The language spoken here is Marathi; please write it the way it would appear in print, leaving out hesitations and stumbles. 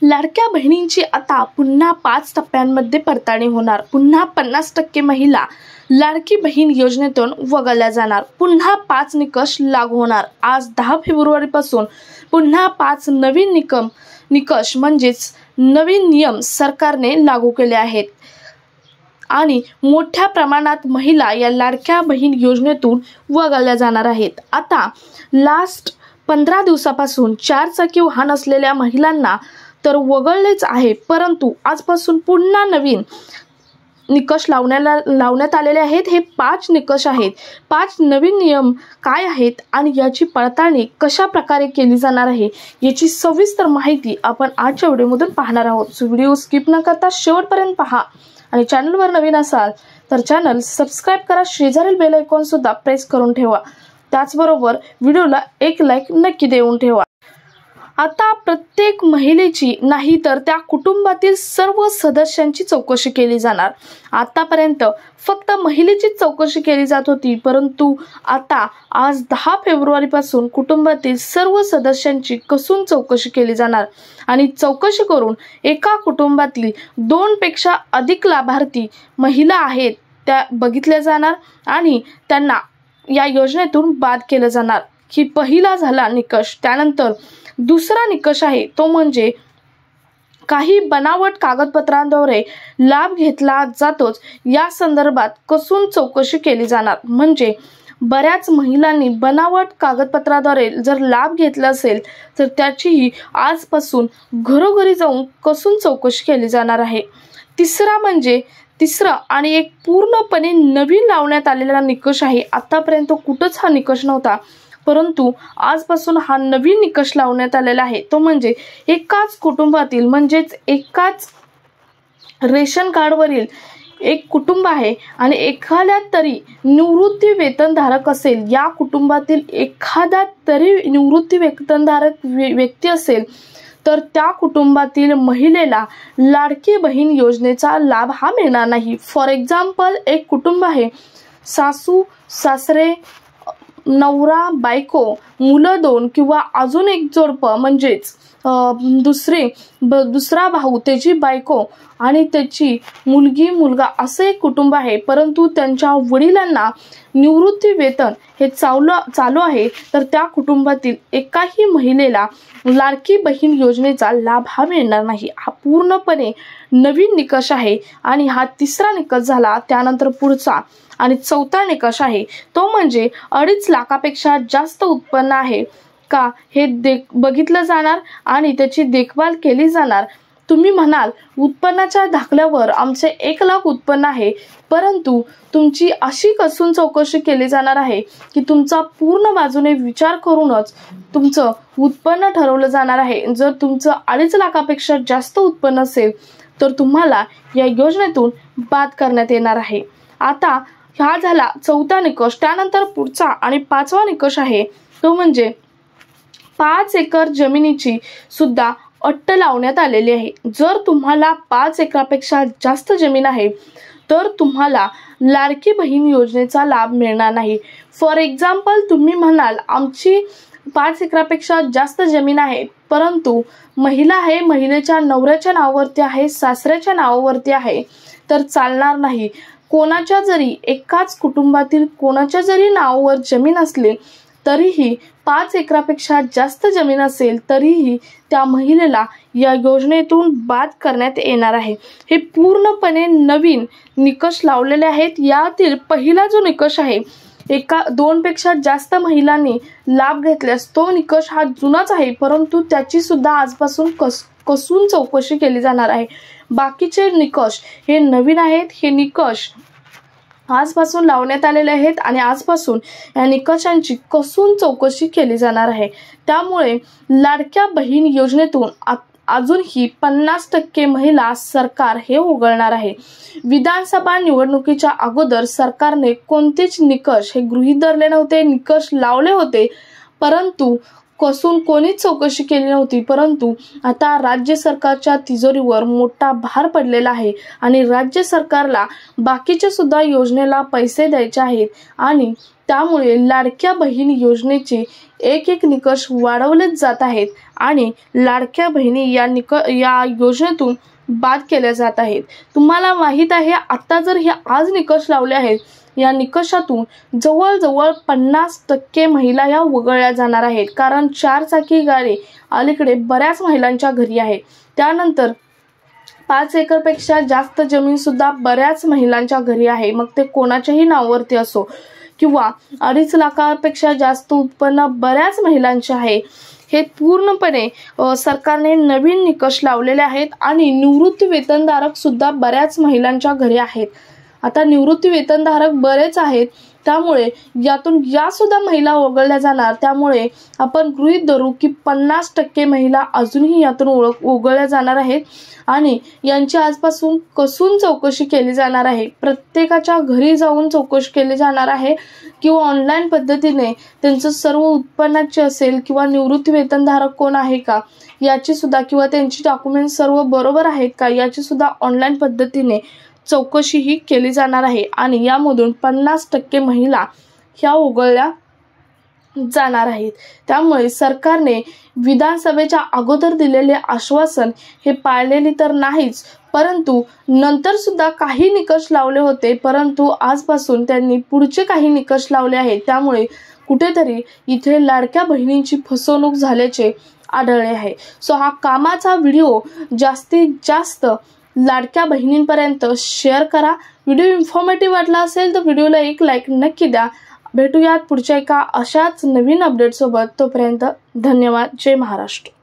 लाडक्या बहिणींची आता पुन्हा 5 टप्प्यांमध्ये पडताळणी होणार। पुन्हा 50% महिला लाडकी बहीण योजनेतून वगळल्या जाणार। पुन्हा 5 निकष लागू होणार। आज 10 फेब्रुवारीपासून पुन्हा 5 नवीन निकष म्हणजेच नवीन नियम सरकारने लागू केले आहेत आणि मोठ्या प्रमाणात महिला या लाडक्या बहीण योजनेतून वगळल्या जाणार आहेत। आता लास्ट 15 दिवसापासून 4 चाकी वाहन असलेल्या महिलांना तर वगळलेच आहे, परंतु आजपासून पुन्हा नवीन निकष लावण्यात आलेले आहेत। हे 5 निकष आहेत। 5 नवीन नियम काय आहेत आणि याची पडताळणी कशा प्रकारे केली जाणार आहे याची सविस्तर माहिती आपण आजच्या व्हिडिओमधून पाहणार आहोत। सो व्हिडिओ स्किप न करता शेवटपर्यंत पहा आणि चॅनलवर नवीन असाल तर चॅनल सबस्क्राइब करा, शेजारील बेल आयकॉन सुद्धा प्रेस करून ठेवा। त्याचबरोबर व्हिडिओला एक लाईक नक्की देऊन ठेवा। आता प्रत्येक महिलेची नाही तर त्या कुटुंबातील सर्व सदस्यांची चौकशी केली जाणार। आतापर्यंत फक्त महिलेची चौकशी केली जात होती, परंतु आता आज 10 फेब्रुवारीपासून कुटुंबातील सर्व सदस्यांची कसून चौकशी केली जाणार आणि चौकशी करून एका कुटुंबातील 2 पेक्षा अधिक लाभार्थी महिला आहेत त्या बघितल्या जाणार आणि त्यांना या योजनेतून बाद केलं जाणार। ही पहिला झाला निकष। त्यानंतर दुसरा निकष आहे तो म्हणजे काही बनावट कागदपत्रांद्वारे लाभ घेतला जातोच, या संदर्भात कसून चौकशी केली जाणार। म्हणजे बऱ्याच महिलांनी बनावट कागदपत्राद्वारे जर लाभ घेतला असेल तर त्याचीही आजपासून घरोघरी जाऊन कसून चौकशी केली जाणार आहे। तिसरा आणि एक पूर्णपणे नवीन लावण्यात आलेला निकष आहे। आतापर्यंत कुठंच हा निकष नव्हता, परंतु आजपासून हा नवीन निकष लावण्यात आलेला आहे। तो म्हणजे एकाच कुटुंबातील म्हणजेच एकाच रेशन कार्डवरील एक कुटुंब आहे आणि एखादा तरी निवृत्ती वेतनधारक असेल, या कुटुंबातील एखादा तरी निवृत्ती वेतनधारक व्यक्ती असेल तर त्या कुटुंबातील महिलेला लाडकी बहीण योजनेचा लाभ हा मिळणार नाही। फॉर एक्झाम्पल एक कुटुंब आहे, सासू सासरे नवरा बायको मुलं 2 किंवा अजून एक जोडपं म्हणजेच दुसरा भाऊ त्याची बायको आणि त्याची मुलगी मुलगा असं एक कुटुंब आहे, परंतु त्यांच्या वडिलांना निवृत्ती वेतन हे चालू आहे, तर त्या कुटुंबातील एकाही महिलेला लाडकी बहीण योजनेचा लाभ हा मिळणार नाही। हा पूर्णपणे नवीन निकष आहे आणि हा तिसरा निकष झाला। त्यानंतर पुढचा आणि चौथा निकष आहे तो म्हणजे 2.5 लाखापेक्षा जास्त उत्पन्न आहे का हे बघितलं जाणार आणि त्याची देखभाल केली जाणार। तुम्ही म्हणाल उत्पन्नाच्या दाखल्यावर आमचे 1 लाख उत्पन्न आहे, परंतु तुमची अशी कसून चौकशी केली जाणार आहे की तुमचा पूर्ण बाजूने विचार करूनच तुमचं उत्पन्न ठरवलं जाणार आहे। जर तुमचं 2.5 लाखापेक्षा जास्त उत्पन्न असेल तर तुम्हाला या योजनेतून बाद करण्यात येणार आहे। आता हा झाला चौथा निकष। त्यानंतर पुढचा आणि 5वा निकष आहे तो म्हणजे 5 एकर जमिनीची सुद्धा अट लावण्यात आलेली आहे। जर तुम्हाला 5 एकरापेक्षा जास्त जमीन आहे तर तुम्हाला लाडकी बहीण योजनेचा लाभ मिळणार नाही। फॉर एक्झाम्पल तुम्ही म्हणाल आमची 5 एकरापेक्षा जास्त जमीन आहे, परंतु महिला आहे, महिलेच्या नवऱ्याच्या नावावरती आहे, सासऱ्याच्या नावावरती आहे, तर चालणार नाही। कोणाच्या जरी एकाच कुटुंबातील कोणाच्या जरी नावावर जमीन असली तरीही 5 एकरापेक्षा जास्त जमीन असेल तरीही त्या महिलेला या योजनेतून बाद करण्यात येणार आहे। हे पूर्णपणे नवीन निकष लावलेले आहेत। यातील पहिला जो निकष आहे 2 पेक्षा जास्त महिलांनी लाभ घेतल्यास तो निकष हा जुनाच आहे, परंतु त्याची सुद्धा आजपासून कसून चौकशी केली जाणार आहे। बाकीचे निकष हे नवीन आहेत। हे निकष आजपासून लावण्यात आलेले आहेत आणि आजपासून या निकषांची कसून चौकशी केली जाणार आहे। त्यामुळे लाडक्या बहीण योजनेतून अजूनही 50% महिला सरकार हे वगळणार आहे। विधानसभा निवडणुकीच्या अगोदर सरकारने कोणतेच निकष हे गृहीत धरले नव्हते, निकष लावले होते, परंतु कसून कोणीच चौकशी केली नव्हती। परंतु आता राज्य सरकारच्या तिजोरीवर मोठा भार पडलेला आहे आणि राज्य सरकारला बाकीच्या सुद्धा योजनेला पैसे द्यायचे आहेत आणि त्यामुळे लाडक्या बहीण योजनेची एक एक निकष वाढवलेच जात आहेत आणि लाडक्या बहिणी या योजनेतून बाद केल्या जात आहेत। तुम्हाला माहित आहे, आता जर हे आज निकष लावले आहेत, या निकषातून जवळजवळ 50% महिला या वगळल्या जाणार आहेत। कारण 4 चाकी गाडी अलीकडे बऱ्याच महिलांच्या घरी आहे। त्यानंतर 5 एकरपेक्षा जास्त जमीन सुद्धा बऱ्याच महिलांच्या घरी आहे, मग ते कोणाच्याही नावावरती असो, किंवा 2.5 लाखापेक्षा जास्त उत्पन्न बऱ्याच महिलांचे आहे। हे पूर्णपणे सरकारने नवीन निकष लावलेले आहेत आणि निवृत्ती वेतनधारक सुद्धा बऱ्याच महिलांच्या घरी आहेत। आता निवृत्ती वेतनधारक बरेच आहेत, त्यामुळे यातून या सुद्धा महिला वगळल्या जाणार। त्यामुळे आपण गृहीत धरू की 50% महिला अजूनही यातून वगळल्या जाणार आहेत आणि यांची आजपासून कसून चौकशी केली जाणार आहे। प्रत्येकाच्या घरी जाऊन चौकशी केली जाणार आहे किंवा ऑनलाईन पद्धतीने त्यांचं सर्व उत्पन्नाचे असेल किंवा निवृत्ती वेतनधारक कोण आहे का याची सुद्धा, किंवा त्यांची डॉक्युमेंट सर्व बरोबर आहेत का याची सुद्धा ऑनलाईन पद्धतीने चौकशी ही केली जाणार आहे आणि यामधून 50% महिला ह्या वगळल्या जाणार आहेत। त्यामुळे सरकारने विधानसभेच्या अगोदर दिलेले आश्वासन हे पाळलेली तर नाहीच, परंतु नंतर सुद्धा काही निकष लावले होते, परंतु आजपासून त्यांनी पुढचे काही निकष लावले आहेत। त्यामुळे कुठेतरी इथे लाडक्या बहिणींची फसवणूक झाल्याचे आढळले आहे। सो हा कामाचा व्हिडिओ जास्तीत जास्त लाडक्या बहिणींपर्यंत शेअर करा। व्हिडिओ इन्फॉर्मेटिव्ह वाटला असेल तर व्हिडिओला एक लाईक नक्की द्या। भेटूयात पुढच्या एका अशाच नवीन अपडेट सोबत। तोपर्यंत धन्यवाद। जय महाराष्ट्र।